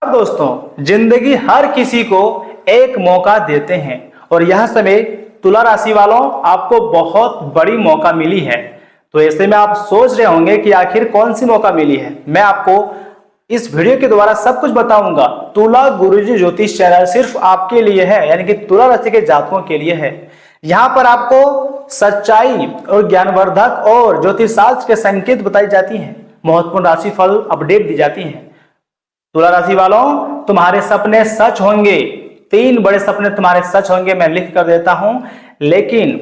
दोस्तों, जिंदगी हर किसी को एक मौका देते हैं और यह समय तुला राशि वालों आपको बहुत बड़ी मौका मिली है। तो ऐसे में आप सोच रहे होंगे कि आखिर कौन सी मौका मिली है। मैं आपको इस वीडियो के द्वारा सब कुछ बताऊंगा। तुला गुरुजी ज्योतिष चैनल सिर्फ आपके लिए है, यानी कि तुला राशि के जातकों के लिए है। यहाँ पर आपको सच्चाई और ज्ञानवर्धक और ज्योतिष शास्त्र के संकेत बताई जाती हैं, महत्वपूर्ण राशि फल अपडेट दी जाती हैं। तुला राशि वालों, तुम्हारे सपने सच होंगे। 3 बड़े सपने तुम्हारे सच होंगे, मैं लिख कर देता हूं, लेकिन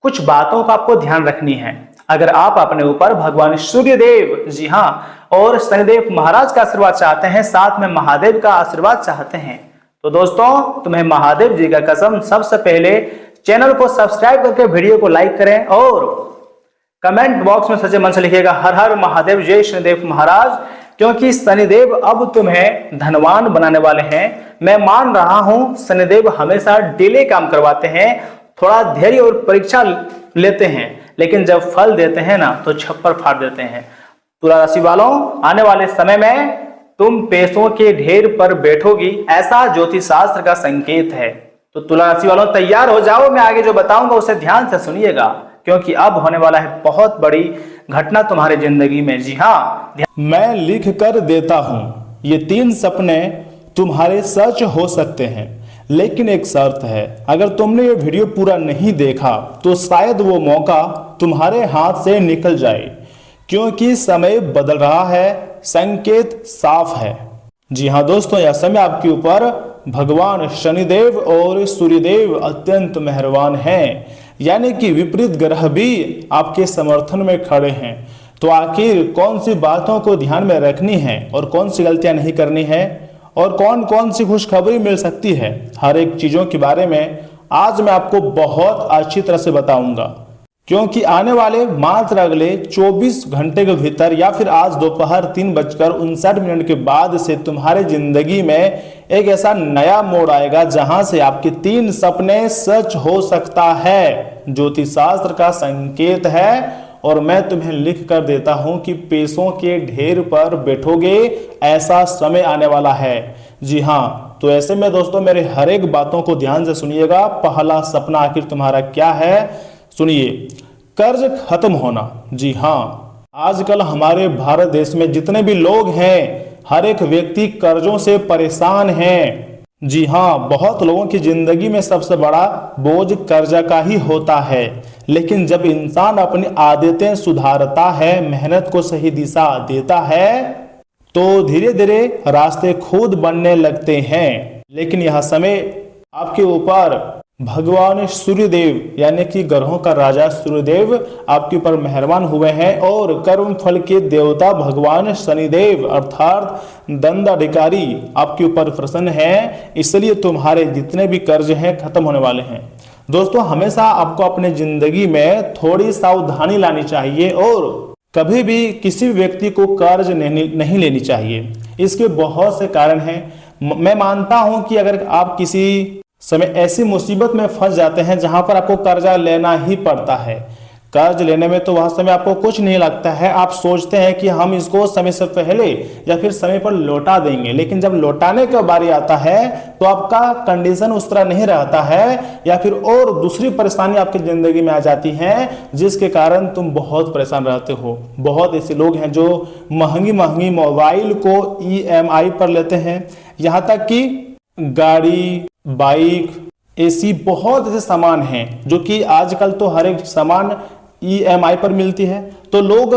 कुछ बातों का आपको ध्यान रखनी है। अगर आप अपने ऊपर भगवान सूर्यदेव, जी हां, और शनिदेव महाराज का आशीर्वाद चाहते हैं, साथ में महादेव का आशीर्वाद चाहते हैं, तो दोस्तों तुम्हें महादेव जी का कसम, सबसे पहले चैनल को सब्सक्राइब करके वीडियो को लाइक करें और कमेंट बॉक्स में सच्चे मन से लिखिएगा हर हर महादेव, जय शनिदेव महाराज, क्योंकि शनिदेव अब तुम्हें धनवान बनाने वाले हैं। मैं मान रहा हूं शनिदेव हमेशा डिले काम करवाते हैं, थोड़ा धैर्य और परीक्षा लेते हैं, लेकिन जब फल देते हैं ना तो छप्पर फाड़ देते हैं। तुला राशि वालों, आने वाले समय में तुम पैसों के ढेर पर बैठोगी, ऐसा ज्योतिष शास्त्र का संकेत है। तो तुला राशि वालों तैयार हो जाओ, मैं आगे जो बताऊंगा उसे ध्यान से सुनिएगा, क्योंकि अब होने वाला है बहुत बड़ी घटना तुम्हारी जिंदगी में। जी हाँ, मैं लिख कर देता हूं, ये 3 सपने तुम्हारे सच हो सकते हैं, लेकिन एक शर्त है। अगर तुमने ये वीडियो पूरा नहीं देखा तो शायद वो मौका तुम्हारे हाथ से निकल जाए, क्योंकि समय बदल रहा है, संकेत साफ है। जी हाँ दोस्तों, यह समय आपके ऊपर भगवान शनिदेव और सूर्यदेव अत्यंत मेहरबान हैं, यानी कि विपरीत ग्रह भी आपके समर्थन में खड़े हैं। तो आखिर कौन सी बातों को ध्यान में रखनी है और कौन सी गलतियां नहीं करनी है और कौन कौन सी खुशखबरी मिल सकती है, हर एक चीजों के बारे में आज मैं आपको बहुत अच्छी तरह से बताऊंगा, क्योंकि आने वाले मात्र अगले 24 घंटे के भीतर या फिर आज दोपहर 3:59 के बाद से तुम्हारे जिंदगी में एक ऐसा नया मोड़ आएगा जहां से आपके 3 सपने सच हो सकता है। ज्योतिष शास्त्र का संकेत है और मैं तुम्हें लिख कर देता हूं कि पैसों के ढेर पर बैठोगे, ऐसा समय आने वाला है। जी हाँ, तो ऐसे में दोस्तों मेरे हर एक बातों को ध्यान से सुनिएगा। पहला सपना आखिर तुम्हारा क्या है, सुनिए। कर्ज खत्म होना। जी हाँ, आजकल हमारे भारत देश में जितने भी लोग हैं, हर एक व्यक्ति कर्जों से परेशान है। जी हाँ, बहुत लोगों की जिंदगी में सबसे बड़ा बोझ कर्जा का ही होता है, लेकिन जब इंसान अपनी आदतें सुधारता है, मेहनत को सही दिशा देता है, तो धीरे धीरे रास्ते खुद बनने लगते हैं। लेकिन यह समय आपके ऊपर भगवान सूर्यदेव, यानी कि ग्रहों का राजा सूर्यदेव आपके ऊपर मेहरबान हुए हैं और कर्म फल के देवता भगवान शनिदेव अर्थात दंडाधिकारी आपके ऊपर प्रसन्न हैं। इसलिए तुम्हारे जितने भी कर्ज हैं खत्म होने वाले हैं। दोस्तों, हमेशा आपको अपने जिंदगी में थोड़ी सावधानी लानी चाहिए और कभी भी किसी व्यक्ति को कर्ज नहीं लेनी चाहिए। इसके बहुत से कारण हैं। मैं मानता हूं कि अगर आप किसी समय ऐसी मुसीबत में फंस जाते हैं जहां पर आपको कर्जा लेना ही पड़ता है, कर्ज लेने में तो वह समय आपको कुछ नहीं लगता है, आप सोचते हैं कि हम इसको समय से पहले या फिर समय पर लौटा देंगे, लेकिन जब लौटाने का बारी आता है तो आपका कंडीशन उस तरह नहीं रहता है, या फिर और दूसरी परेशानी आपकी जिंदगी में आ जाती है, जिसके कारण तुम बहुत परेशान रहते हो। बहुत ऐसे लोग हैं जो महंगी महंगी मोबाइल को EMI पर लेते हैं, यहाँ तक कि गाड़ी, बाइक, एसी, बहुत ऐसे सामान हैं जो कि आजकल तो हर एक सामान EMI पर मिलती है, तो लोग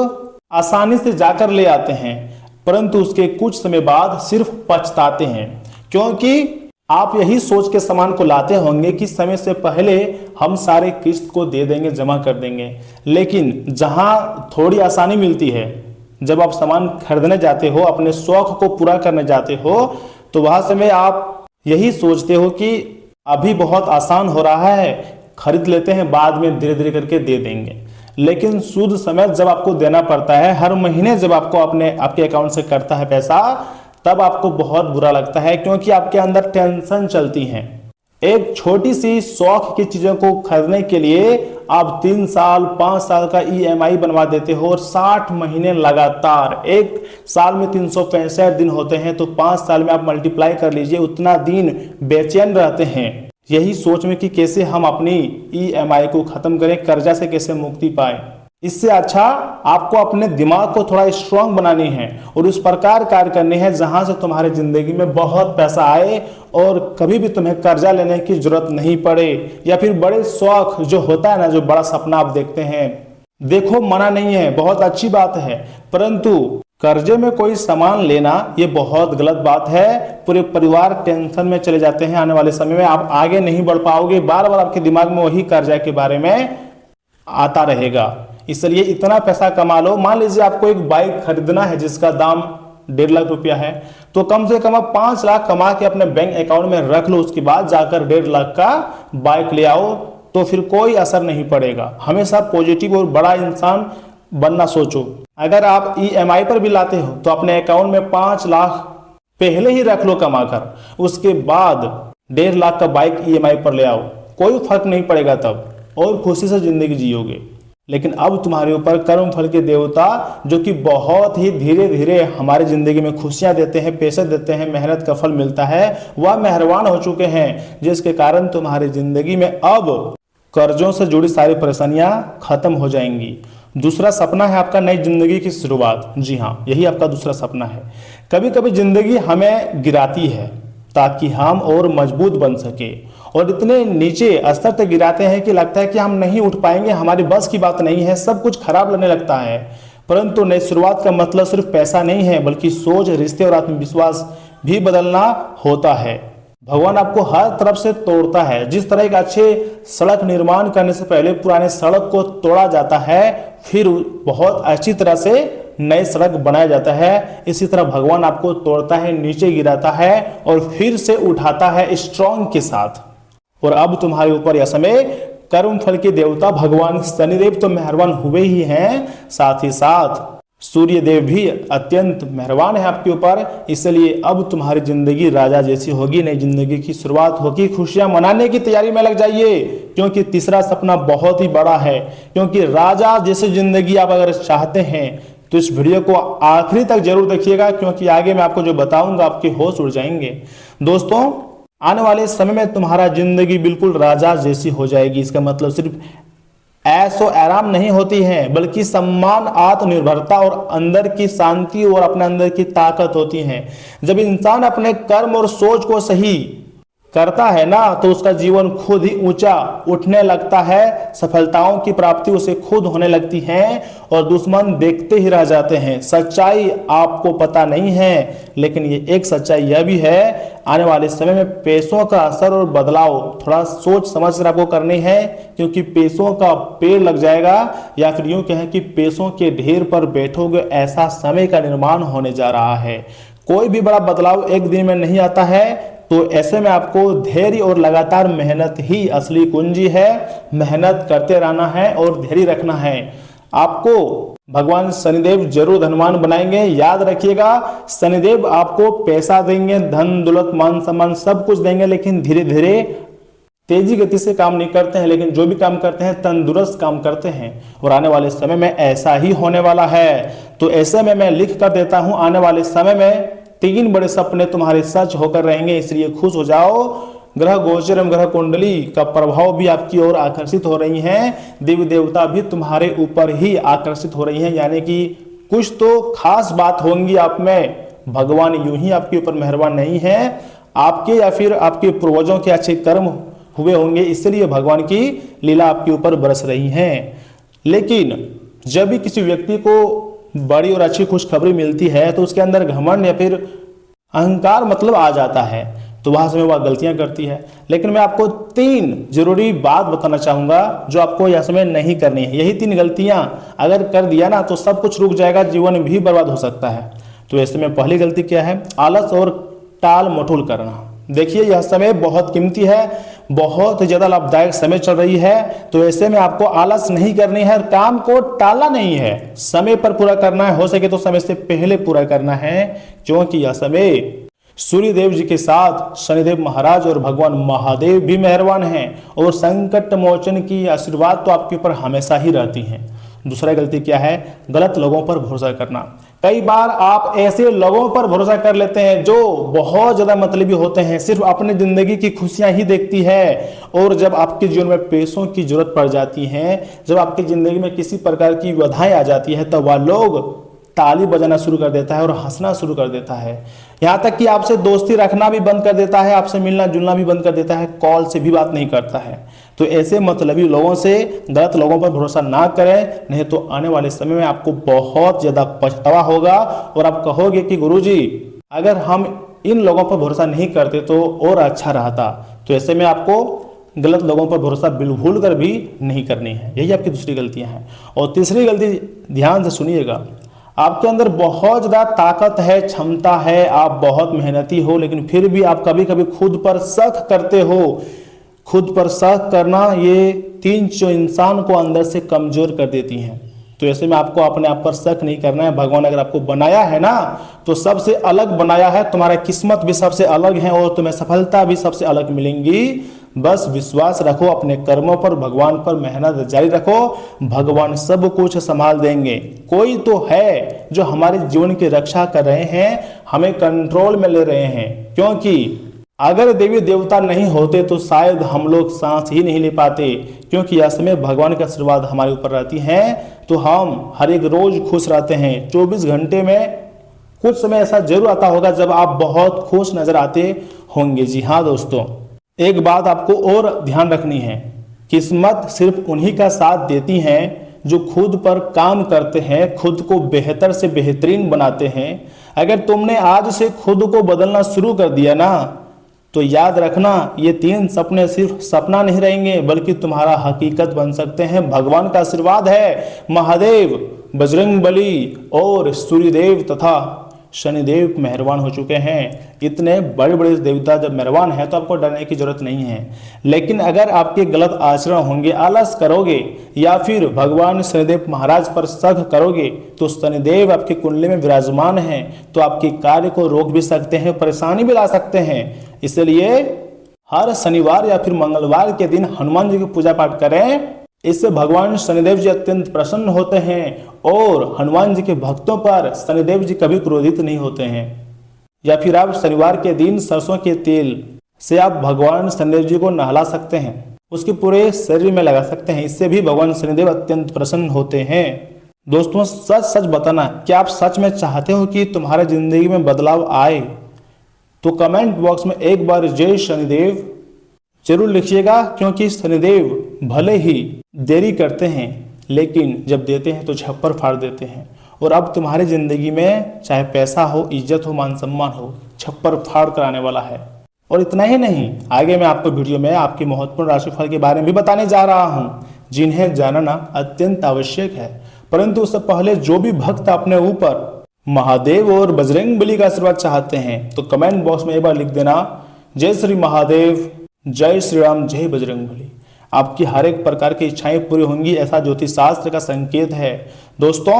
आसानी से जाकर ले आते हैं, परंतु उसके कुछ समय बाद सिर्फ पछताते हैं, क्योंकि आप यही सोच के सामान को लाते होंगे कि समय से पहले हम सारे किस्त को दे देंगे, जमा कर देंगे। लेकिन जहां थोड़ी आसानी मिलती है, जब आप सामान खरीदने जाते हो, अपने शौक को पूरा करने जाते हो, तो वह समय आप यही सोचते हो कि अभी बहुत आसान हो रहा है, खरीद लेते हैं, बाद में धीरे धीरे करके दे देंगे। लेकिन सूद समेत जब आपको देना पड़ता है, हर महीने जब आपको आपके अकाउंट से कटता है पैसा, तब आपको बहुत बुरा लगता है, क्योंकि आपके अंदर टेंशन चलती है। एक छोटी सी शौक की चीजों को खरीदने के लिए आप 3 साल 5 साल का ईएमआई बनवा देते हो और 60 महीने लगातार, एक साल में 365 दिन होते हैं तो 5 साल में आप मल्टीप्लाई कर लीजिए, उतना दिन बेचैन रहते हैं यही सोच में कि कैसे हम अपनी ईएमआई को खत्म करें, कर्जा से कैसे मुक्ति पाए। इससे अच्छा आपको अपने दिमाग को थोड़ा स्ट्रांग बनानी है और उस प्रकार कार्य करने हैं जहां से तुम्हारी जिंदगी में बहुत पैसा आए और कभी भी तुम्हें कर्जा लेने की जरूरत नहीं पड़े, या फिर बड़े शौक जो होता है ना, जो बड़ा सपना आप देखते हैं, देखो मना नहीं है, बहुत अच्छी बात है, परंतु कर्जे में कोई सामान लेना ये बहुत गलत बात है। पूरे परिवार टेंशन में चले जाते हैं, आने वाले समय में आप आगे नहीं बढ़ पाओगे, बार बार आपके दिमाग में वही कर्जा के बारे में आता रहेगा। इसलिए इतना पैसा कमा लो। मान लीजिए आपको एक बाइक खरीदना है जिसका दाम 1.5 लाख रुपया है, तो कम से कम आप 5 लाख कमा के अपने बैंक अकाउंट में रख लो, उसके बाद जाकर 1.5 लाख का बाइक ले आओ, तो फिर कोई असर नहीं पड़ेगा। हमेशा पॉजिटिव और बड़ा इंसान बनना सोचो। अगर आप ईएमआई पर भी लाते हो तो अपने अकाउंट में 5 लाख पहले ही रख लो कमाकर, उसके बाद 1.5 लाख का बाइक ईएमआई पर ले आओ, कोई फर्क नहीं पड़ेगा तब, और खुशी से जिंदगी जियोगे। लेकिन अब तुम्हारे ऊपर कर्म फल के देवता, जो कि बहुत ही धीरे धीरे हमारी जिंदगी में खुशियां देते हैं, पैसे देते हैं, मेहनत का फल मिलता है, वह मेहरबान हो चुके हैं, जिसके कारण तुम्हारी जिंदगी में अब कर्जों से जुड़ी सारी परेशानियां खत्म हो जाएंगी। दूसरा सपना है आपका नई जिंदगी की शुरुआत। जी हाँ, यही आपका दूसरा सपना है। कभी कभी जिंदगी हमें गिराती है ताकि हम और मजबूत बन सके, और इतने नीचे स्तर तक गिराते हैं कि लगता है कि हम नहीं उठ पाएंगे, हमारी बस की बात नहीं है, सब कुछ खराब लगने लगता है। परंतु नई शुरुआत का मतलब सिर्फ पैसा नहीं है, बल्कि सोच, रिश्ते और आत्मविश्वास भी बदलना होता है। भगवान आपको हर तरफ से तोड़ता है। जिस तरह एक अच्छे सड़क निर्माण करने से पहले पुराने सड़क को तोड़ा जाता है, फिर बहुत अच्छी तरह से नई सड़क बनाया जाता है, इसी तरह भगवान आपको तोड़ता है, नीचे गिराता है और फिर से उठाता है स्ट्रॉन्ग के साथ। और अब तुम्हारे ऊपर यह समय कर्म फल के देवता भगवान शनिदेव तो मेहरबान हुए ही हैं, साथ ही साथ सूर्य देव भी अत्यंत मेहरबान है आपके ऊपर। इसलिए अब तुम्हारी जिंदगी राजा जैसी होगी, नई जिंदगी की शुरुआत होगी। खुशियां मनाने की तैयारी में लग जाइए, क्योंकि तीसरा सपना बहुत ही बड़ा है। क्योंकि राजा जैसी जिंदगी आप अगर चाहते हैं तो इस वीडियो को आखिरी तक जरूर देखिएगा, क्योंकि आगे मैं आपको जो बताऊंगा आपके होश उड़ जाएंगे। दोस्तों, आने वाले समय में तुम्हारा जिंदगी बिल्कुल राजा जैसी हो जाएगी। इसका मतलब सिर्फ ऐशो आराम नहीं होती है, बल्कि सम्मान, आत्मनिर्भरता और अंदर की शांति और अपने अंदर की ताकत होती है। जब इंसान अपने कर्म और सोच को सही करता है ना, तो उसका जीवन खुद ही ऊंचा उठने लगता है, सफलताओं की प्राप्ति उसे खुद होने लगती है और दुश्मन देखते ही रह जाते हैं। सच्चाई आपको पता नहीं है, लेकिन ये एक सच्चाई यह भी है, आने वाले समय में पैसों का असर और बदलाव थोड़ा सोच समझ कर आपको करनी है, क्योंकि पैसों का पेड़ लग जाएगा, या फिर यूं कहें कि पैसों के ढेर पर बैठोगे, ऐसा समय का निर्माण होने जा रहा है। कोई भी बड़ा बदलाव एक दिन में नहीं आता है, तो ऐसे में आपको धैर्य और लगातार मेहनत ही असली कुंजी है। मेहनत करते रहना है और धैर्य रखना है। आपको भगवान शनिदेव जरूर धनवान बनाएंगे। याद रखिएगा, शनिदेव आपको पैसा देंगे, धन दौलत मान सम्मान सब कुछ देंगे, लेकिन धीरे धीरे तेजी गति से काम नहीं करते हैं, लेकिन जो भी काम करते हैं तंदुरुस्त काम करते हैं। और आने वाले समय में ऐसा ही होने वाला है। तो ऐसे में मैं लिख कर देता हूं, आने वाले समय में 3 बड़े सपने तुम्हारे सच होकर रहेंगे। इसलिए खुश हो जाओ। ग्रह गोचर एवं ग्रह कुंडली का प्रभाव भी आपकी ओर आकर्षित हो रही हैं। देवी देवता भी तुम्हारे ऊपर ही आकर्षित हो रही हैं, यानी कि कुछ तो खास बात होंगी आप में। भगवान यूं ही आपके ऊपर मेहरबान नहीं है, आपके या फिर आपके पूर्वजों के अच्छे कर्म हुए होंगे, इसलिए भगवान की लीला आपके ऊपर बरस रही है। लेकिन जब भी किसी व्यक्ति को बड़ी और अच्छी खुशखबरी मिलती है, तो उसके अंदर घमंड या फिर अहंकार मतलब आ जाता है, तो वहां समय वह गलतियां करती है। लेकिन मैं आपको 3 जरूरी बात बताना चाहूंगा जो आपको यह समय नहीं करनी है। यही 3 गलतियां अगर कर दिया ना, तो सब कुछ रुक जाएगा, जीवन भी बर्बाद हो सकता है। तो ऐसे में पहली गलती क्या है? आलस और टाल मटोल करना। देखिए, यह समय बहुत कीमती है, बहुत ज्यादा लाभदायक समय चल रही है। तो ऐसे में आपको आलस नहीं करनी है, काम को टालना नहीं है, समय पर पूरा करना है। हो सके तो समय से पहले पूरा करना है, क्योंकि यह समय सूर्य देव जी के साथ शनिदेव महाराज और भगवान महादेव भी मेहरबान हैं और संकट मोचन की आशीर्वाद तो आपके ऊपर हमेशा ही रहती हैं। दूसरा गलती क्या है? गलत लोगों पर भरोसा करना। कई बार आप ऐसे लोगों पर भरोसा कर लेते हैं जो बहुत ज्यादा मतलबी होते हैं, सिर्फ अपनी जिंदगी की खुशियां ही देखती है, और जब आपके जीवन में पैसों की जरूरत पड़ जाती है, जब आपकी जिंदगी में किसी प्रकार की बाधाएं आ जाती है, तब वह लोग ताली बजाना शुरू कर देता है और हंसना शुरू कर देता है। यहाँ तक कि आपसे दोस्ती रखना भी बंद कर देता है, आपसे मिलना जुलना भी बंद कर देता है, कॉल से भी बात नहीं करता है। तो ऐसे मतलबी लोगों से, गलत लोगों पर भरोसा ना करें, नहीं तो आने वाले समय में आपको बहुत ज्यादा पछतावा होगा और आप कहोगे कि गुरुजी अगर हम इन लोगों पर भरोसा नहीं करते तो और अच्छा रहता। तो ऐसे में आपको गलत लोगों पर भरोसा बिल्कुल कर भी नहीं करनी है। यही आपकी दूसरी गलतियां हैं। और तीसरी गलती, ध्यान से सुनिएगा, आपके अंदर बहुत ज़्यादा ताकत है, क्षमता है, आप बहुत मेहनती हो, लेकिन फिर भी आप कभी कभी खुद पर शक करते हो। खुद पर शक करना ये तीन जो इंसान को अंदर से कमजोर कर देती हैं। तो ऐसे में आपको अपने आप पर शक नहीं करना है। भगवान अगर आपको बनाया है ना तो सबसे अलग बनाया है, तुम्हारा किस्मत भी सबसे अलग है और तुम्हें सफलता भी सबसे अलग मिलेंगी। बस विश्वास रखो अपने कर्मों पर, भगवान पर मेहनत जारी रखो, भगवान सब कुछ संभाल देंगे। कोई तो है जो हमारे जीवन की रक्षा कर रहे हैं, हमें कंट्रोल में ले रहे हैं, क्योंकि अगर देवी देवता नहीं होते तो शायद हम लोग सांस ही नहीं ले पाते, क्योंकि ऐसे में भगवान का आशीर्वाद हमारे ऊपर रहती है तो हम हर एक रोज खुश रहते हैं। 24 घंटे में कुछ समय ऐसा जरूर आता होगा जब आप बहुत खुश नजर आते होंगे। जी हाँ दोस्तों, एक बात आपको और ध्यान रखनी है, किस्मत सिर्फ उन्हीं का साथ देती हैं जो खुद पर काम करते हैं, खुद को बेहतर से बेहतरीन बनाते हैं। अगर तुमने आज से खुद को बदलना शुरू कर दिया ना तो याद रखना, ये 3 सपने सिर्फ सपना नहीं रहेंगे बल्कि तुम्हारा हकीकत बन सकते हैं। भगवान का आशीर्वाद है, महादेव, बजरंगबली और सूर्यदेव तथा शनिदेव मेहरबान हो चुके हैं। इतने बड़े बड़े देवता जब मेहरबान हैं तो आपको डरने की जरूरत नहीं है। लेकिन अगर आपके गलत आचरण होंगे, आलस करोगे या फिर भगवान शनिदेव महाराज पर शक करोगे तो शनिदेव आपकी कुंडली में विराजमान हैं, तो आपके कार्य को रोक भी सकते हैं, परेशानी भी ला सकते हैं। इसलिए हर शनिवार या फिर मंगलवार के दिन हनुमान जी की पूजा पाठ करें। इससे भगवान शनिदेव जी अत्यंत प्रसन्न होते हैं और हनुमान जी के भक्तों पर शनिदेव जी कभी क्रोधित नहीं होते हैं। या फिर आप शनिवार के दिन सरसों के तेल से आप भगवान शनिदेव जी को नहला सकते हैं, उसके पूरे शरीर में लगा सकते हैं। इससे भी भगवान शनिदेव अत्यंत प्रसन्न होते हैं। दोस्तों, सच सच बताना, क्या आप सच में चाहते हो कि तुम्हारे जिंदगी में बदलाव आए? तो कमेंट बॉक्स में एक बार जय शनिदेव जरूर लिखिएगा, क्योंकि शनिदेव भले ही देरी करते हैं लेकिन जब देते हैं तो छप्पर फाड़ देते हैं। और अब तुम्हारी जिंदगी में चाहे पैसा हो, इज्जत हो, मान सम्मान हो, छप्पर फाड़ कर आने वाला है। और इतना ही नहीं, आगे मैं आपको वीडियो में आपकी महत्वपूर्ण राशिफल के बारे में भी बताने जा रहा हूं, जिन्हें जानना अत्यंत आवश्यक है। परंतु उससे पहले जो भी भक्त अपने ऊपर महादेव और बजरंगबली का आशीर्वाद चाहते हैं तो कमेंट बॉक्स में एक बार लिख देना, जय श्री महादेव, जय श्री राम, जय बजरंगबली। आपकी हर एक प्रकार की इच्छाएं पूरी होंगी, ऐसा ज्योतिष शास्त्र का संकेत है। दोस्तों,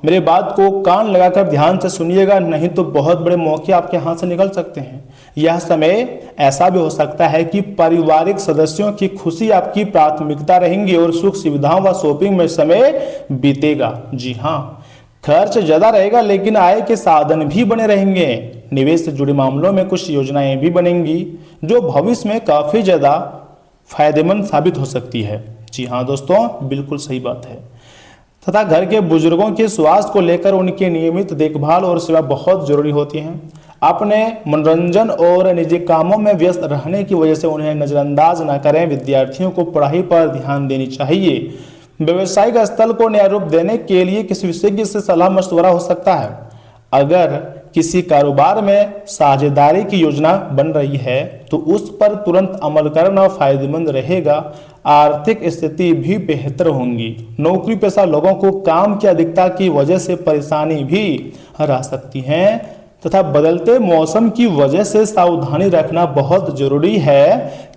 मेरे बात को कान लगाकर ध्यान से सुनिएगा, नहीं तो बहुत बड़े मौके आपके हाथ से निकल सकते हैं। यह समय ऐसा भी हो सकता है कि पारिवारिक सदस्यों की खुशी आपकी प्राथमिकता रहेंगी और सुख सुविधाओं व शॉपिंग में समय बीतेगा। जी हाँ, खर्च ज्यादा रहेगा लेकिन आय के साधन भी बने रहेंगे। निवेश से जुड़े मामलों में कुछ योजनाएं भी बनेंगी जो भविष्य में काफी ज्यादा फायदेमंद साबित हो सकती है। जी हाँ दोस्तों, बिल्कुल सही बात है। तथा घर के बुजुर्गों के स्वास्थ्य को लेकर उनकी नियमित देखभाल और सेवा बहुत जरूरी होती है। अपने मनोरंजन और निजी कामों में व्यस्त रहने की वजह से उन्हें नजरअंदाज न करें। विद्यार्थियों को पढ़ाई पर ध्यान देनी चाहिए। व्यवसायिक स्थल को नया रूप देने के लिए किसी विशेषज्ञ से सलाह मशवरा हो सकता है। अगर किसी कारोबार में साझेदारी की योजना बन रही है तो उस पर तुरंत अमल करना फायदेमंद रहेगा। आर्थिक स्थिति भी बेहतर होंगी। नौकरी पेशा लोगों को काम की अधिकता की वजह से परेशानी भी रह सकती है। तथा बदलते मौसम की वजह से सावधानी रखना बहुत जरूरी है।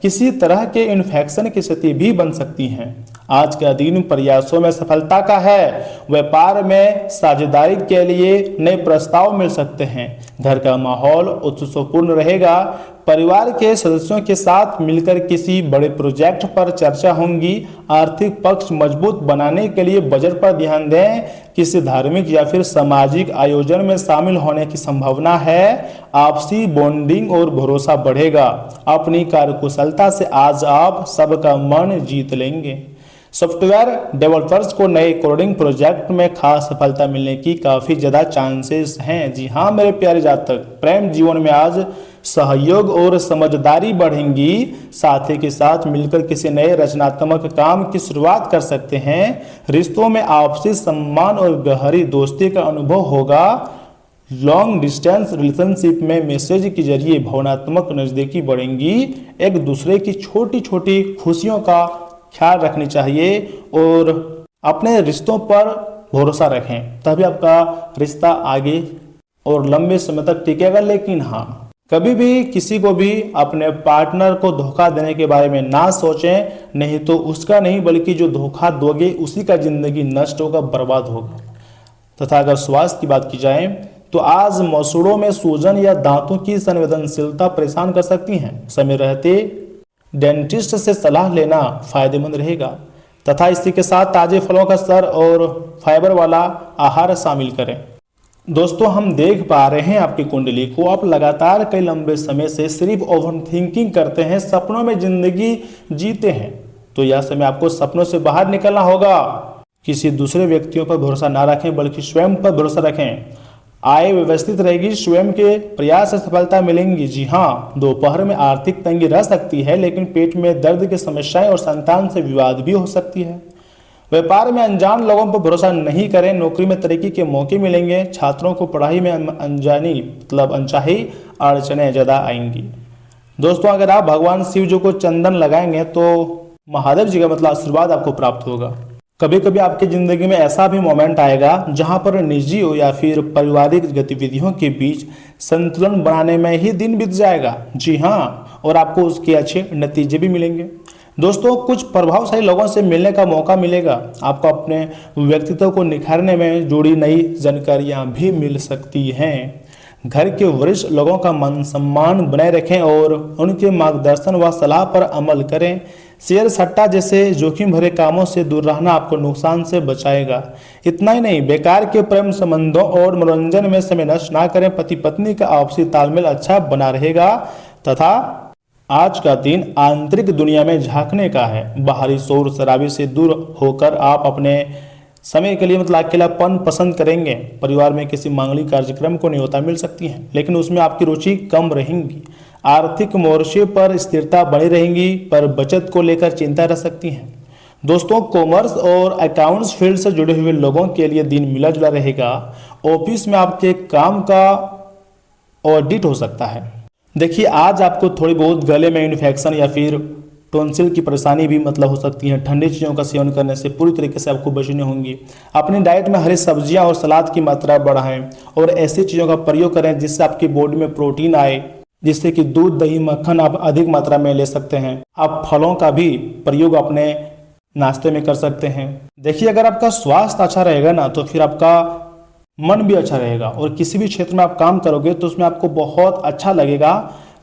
किसी तरह के इन्फेक्शन की स्थिति भी बन सकती है। आज का दिन प्रयासों में सफलता का है। व्यापार में साझेदारी के लिए नए प्रस्ताव मिल सकते हैं। घर का माहौल उत्साहपूर्ण रहेगा। परिवार के सदस्यों के साथ मिलकर किसी बड़े प्रोजेक्ट पर चर्चा होंगी। आर्थिक पक्ष मजबूत बनाने के लिए बजट पर ध्यान दें। किसी धार्मिक या फिर सामाजिक आयोजन में शामिल होने की संभावना है। आपसी बॉन्डिंग और भरोसा बढ़ेगा। अपनी कार्यकुशलता से आज आप सबका मन जीत लेंगे। सॉफ्टवेयर डेवलपर्स को नए कोडिंग प्रोजेक्ट में खास सफलता मिलने की काफ़ी ज़्यादा चांसेस हैं। जी हाँ मेरे प्यारे जातक, प्रेम जीवन में आज सहयोग और समझदारी बढ़ेंगी। साथी के साथ मिलकर किसी नए रचनात्मक काम की शुरुआत कर सकते हैं। रिश्तों में आपसी सम्मान और गहरी दोस्ती का अनुभव होगा। लॉन्ग डिस्टेंस रिलेशनशिप में मैसेज के जरिए भावनात्मक नज़दीकी बढ़ेंगी। एक दूसरे की छोटी छोटी खुशियों का ख्याल रखनी चाहिए और अपने रिश्तों पर भरोसा रखें, तभी आपका रिश्ता आगे और लंबे समय तक टिकेगा। लेकिन हाँ, कभी भी किसी को भी अपने पार्टनर को धोखा देने के बारे में ना सोचें, नहीं तो उसका नहीं बल्कि जो धोखा दोगे उसी का जिंदगी नष्ट होगा, बर्बाद होगा। तथा अगर स्वास्थ्य की बात की जाए तो आज मसूड़ों में सूजन या दांतों की संवेदनशीलता परेशान कर सकती हैं। समय रहते डेंटिस्ट से सलाह लेना फायदेमंद रहेगा। तथा इसी के साथ ताजे फलों का स्तर और फाइबर वाला आहार शामिल करें। दोस्तों, हम देख पा रहे हैं आपकी कुंडली को, आप लगातार कई लंबे समय से सिर्फ ओवर थिंकिंग करते हैं, सपनों में जिंदगी जीते हैं। तो यह समय आपको सपनों से बाहर निकलना होगा। किसी दूसरे व्यक्तियों पर भरोसा ना रखें बल्कि स्वयं पर भरोसा रखें। आय व्यवस्थित रहेगी, स्वयं के प्रयास से सफलता मिलेंगी। जी हाँ, दोपहर में आर्थिक तंगी रह सकती है, लेकिन पेट में दर्द की समस्याएं और संतान से विवाद भी हो सकती है। व्यापार में अनजान लोगों पर भरोसा नहीं करें। नौकरी में तरक्की के मौके मिलेंगे। छात्रों को पढ़ाई में अनचाही अड़चने ज़्यादा आएंगी। दोस्तों, अगर आप भगवान शिव जी को चंदन लगाएंगे तो महादेव जी का आशीर्वाद आपको प्राप्त होगा। कभी कभी आपकी जिंदगी में ऐसा भी मोमेंट आएगा जहां पर निजी हो या फिर पारिवारिक गतिविधियों के बीच संतुलन बनाने में ही दिन बीत जाएगा। जी हाँ, और आपको उसके अच्छे नतीजे भी मिलेंगे। दोस्तों, कुछ प्रभावशाली लोगों से मिलने का मौका मिलेगा। आपको अपने व्यक्तित्व को निखारने में जुड़ी नई जानकारियां भी मिल सकती हैं। घर के वरिष्ठ लोगों का मान सम्मान बनाए रखें और उनके मार्गदर्शन व सलाह पर अमल करें। शेयर सट्टा जैसे जोखिम भरे कामों से दूर रहना आपको नुकसान से बचाएगा। इतना ही नहीं, बेकार के प्रेम संबंधों और मनोरंजन में समय नष्ट ना करें। पति पत्नी का आपसी तालमेल अच्छा बना रहेगा। तथा आज का दिन आंतरिक दुनिया में झांकने का है। बाहरी शोर शराबे से दूर होकर आप अपने समय के लिए अकेलापन पसंद करेंगे। परिवार में किसी मांगलिक कार्यक्रम को न्योता मिल सकती है, लेकिन उसमें आपकी रुचि कम रहेगी। आर्थिक मोर्चे पर स्थिरता बनी रहेगी, पर बचत को लेकर चिंता रह सकती है। दोस्तों, कॉमर्स और अकाउंट्स फील्ड से जुड़े हुए लोगों के लिए दिन मिला जुला रहेगा। ऑफिस में आपके काम का ऑडिट हो सकता है। देखिए, आज आपको थोड़ी बहुत गले में इन्फेक्शन या फिर टॉन्सिल की परेशानी भी हो सकती है। ठंडी चीज़ों का सेवन करने से पूरी तरीके से आपको बचनी होंगी। अपनी डाइट में हरी सब्जियां और सलाद की मात्रा बढ़ाएं और ऐसी चीज़ों का प्रयोग करें जिससे आपकी बॉडी में प्रोटीन आए, जिससे कि दूध, दही, मक्खन आप अधिक मात्रा में ले सकते हैं। आप फलों का भी प्रयोग अपने नाश्ते में कर सकते हैं। देखिए, अगर आपका स्वास्थ्य अच्छा रहेगा ना, तो फिर आपका मन भी अच्छा रहेगा और किसी भी क्षेत्र में आप काम करोगे तो उसमें आपको बहुत अच्छा लगेगा,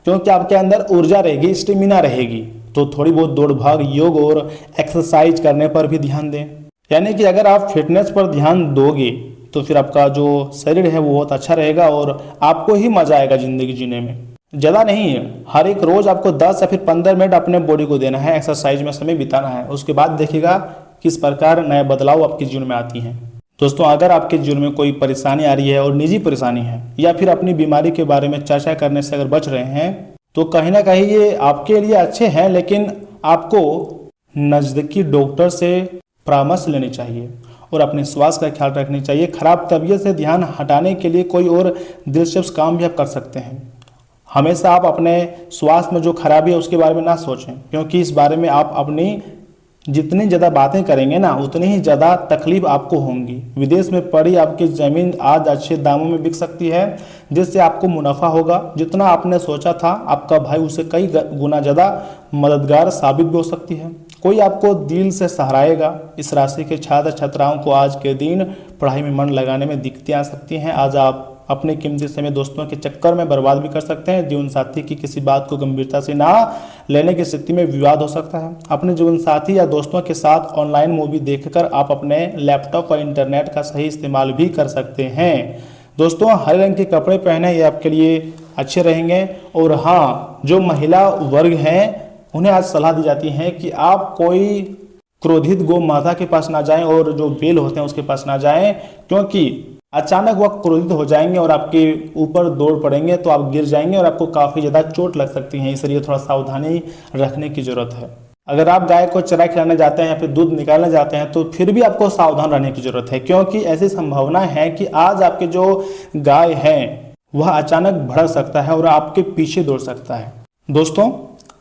क्योंकि आपके अंदर ऊर्जा रहेगी, स्टेमिना रहेगी। तो थोड़ी बहुत दौड़ भाग, योग और एक्सरसाइज करने पर भी ध्यान दें। यानी कि अगर आप फिटनेस पर ध्यान दोगे तो फिर आपका जो शरीर है वो बहुत अच्छा रहेगा और आपको ही मजा आएगा जिंदगी जीने में। ज़्यादा नहीं, हर एक रोज आपको 10 या फिर 15 मिनट अपने बॉडी को देना है, एक्सरसाइज में समय बिताना है। उसके बाद देखिएगा किस प्रकार नए बदलाव आपके जीवन में आती हैं। दोस्तों, अगर आपके जीवन में कोई परेशानी आ रही है और निजी परेशानी है या फिर अपनी बीमारी के बारे में चर्चा करने से अगर बच रहे हैं तो कहीं ना कहीं ये आपके लिए अच्छे हैं, लेकिन आपको नज़दीकी डॉक्टर से परामर्श लेनी चाहिए और अपने स्वास्थ्य का ख्याल रखना चाहिए। खराब तबीयत से ध्यान हटाने के लिए कोई और दिलचस्प काम भी आप कर सकते हैं। हमेशा आप अपने स्वास्थ्य में जो खराबी है उसके बारे में ना सोचें, क्योंकि इस बारे में आप अपनी जितनी ज़्यादा बातें करेंगे ना उतनी ही ज़्यादा तकलीफ आपको होंगी। विदेश में पड़ी आपकी ज़मीन आज अच्छे दामों में बिक सकती है, जिससे आपको मुनाफा होगा। जितना आपने सोचा था आपका भाई उससे कई गुना ज़्यादा मददगार साबित भी हो सकती है। कोई आपको दिल से सराहेगा। इस राशि के छात्र छात्राओं को आज के दिन पढ़ाई में मन लगाने में दिक्कतें आ सकती हैं। आज आप अपने कीमती समय दोस्तों के चक्कर में बर्बाद भी कर सकते हैं। जीवन साथी की किसी बात को गंभीरता से ना लेने की स्थिति में विवाद हो सकता है। अपने जीवन साथी या दोस्तों के साथ ऑनलाइन मूवी देखकर आप अपने लैपटॉप और इंटरनेट का सही इस्तेमाल भी कर सकते हैं। दोस्तों, हरे रंग के कपड़े पहने ये आपके लिए अच्छे रहेंगे। और हाँ, जो महिला वर्ग हैं उन्हें आज सलाह दी जाती है कि आप कोई क्रोधित गौ माता के पास ना जाएं और जो बैल होते हैं उसके पास ना जाएं, क्योंकि अचानक वह क्रोधित हो जाएंगे और आपके ऊपर दौड़ पड़ेंगे तो आप गिर जाएंगे और आपको काफ़ी ज़्यादा चोट लग सकती है। इसलिए थोड़ा सावधानी रखने की ज़रूरत है। अगर आप गाय को चरा खिलाने जाते हैं या फिर दूध निकालने जाते हैं तो फिर भी आपको सावधान रहने की ज़रूरत है, क्योंकि ऐसी संभावना है कि आज आपके जो गाय है वह अचानक भड़क सकता है और आपके पीछे दौड़ सकता है। दोस्तों,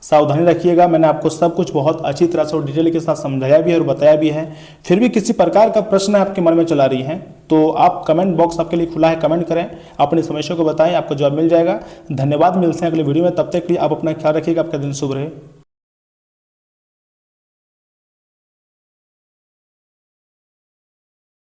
सावधानी रखिएगा। मैंने आपको सब कुछ बहुत अच्छी तरह से और डिटेल के साथ समझाया भी है और बताया भी है। फिर भी किसी प्रकार का प्रश्न आपके मन में चला रही है तो आप कमेंट बॉक्स आपके लिए खुला है, कमेंट करें, अपनी समस्या को बताएं, आपको जवाब मिल जाएगा। धन्यवाद, मिलते हैं अगले वीडियो में। तब तक के लिए आप अपना ख्याल रखिएगा। आपका दिन शुभ रहे।